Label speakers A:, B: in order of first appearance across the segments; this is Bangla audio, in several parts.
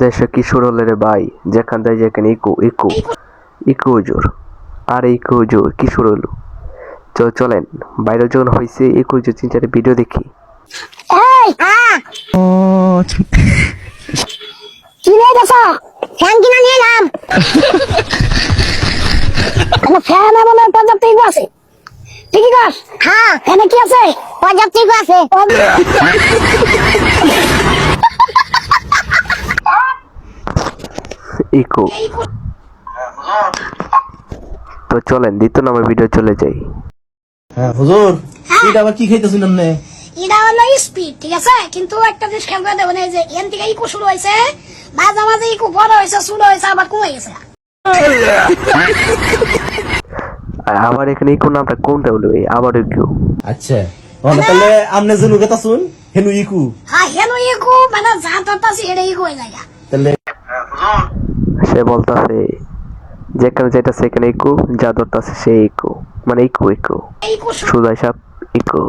A: দেশে কিশোর হলে রে ভাই, যেখান থেকে যেখানে ইকো ইকো ইকো হুজুর, আর ইকো হুজুর কিশোর হলো। চলেন বাইরে যখন হয়েছে ইকো হুজুর 3-4 ভিডিও দেখি।
B: কিনে দেছো ফ্যান কিনা নিয়ে এলাম। ফ্যান আমার পর্যাপ্ত ইগো আছে। ঠিকই কর। হ্যাঁ ফ্যানে কি আছে? পর্যাপ্ত ইগো আছে।
A: ইকো। তো চলেন দ্বিতীয় নম্বর ভিডিও চলে যাই।
C: হ্যাঁ হুজুর, এটা আবার কি খাইতেছেন আপনি?
B: এটা হলো স্পিড, ঠিক আছে? কিন্তু একটা জিনিস খেয়াল করে দেবেন, এই যে এন থেকে ইকো শুরু হয়েছে, মাঝে মাঝে ইকো বড় হয়েছে, শুরু হয়েছে, আবার কমে গেছে।
A: আবার এখানে ইকো নামটা কোনটা হলো? আবার ইকো।
C: আচ্ছা তাহলে আমনে জেনু গেতাছুন হেনু ইকু।
B: হ্যাঁ হেনু ইকো মানে যা তাতাছি এটা ইকো হয়ে যায়।
C: তাহলে
A: সে বলতাছে যেখানে যেটা সেখানে ইকো, যা ধরতাছে সে ইকো, মানে ইকো ইকো সুদা হিসাব ইকো।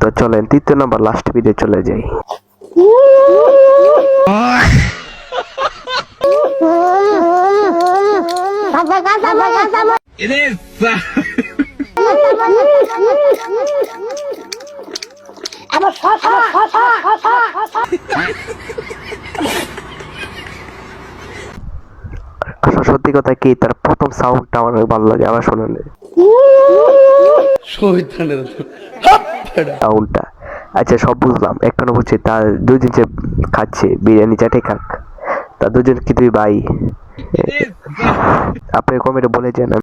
A: তো চলেন তৃতীয় নাম্বার লাস্ট ভিডিও চলে যাই। আসলে সত্যি কথা কি, তার প্রথম সাউন্ডটা আমার ভালো লাগে, আবার শোনেন সাউন্ডটা। আচ্ছা সব বুঝলাম, এখনো বুঝছি তার দুজন যে খাচ্ছে বিরিয়ানি চাটে খাক, তা দুজন কি তুই ভাই? আপনি কমেন্টে বলে যান।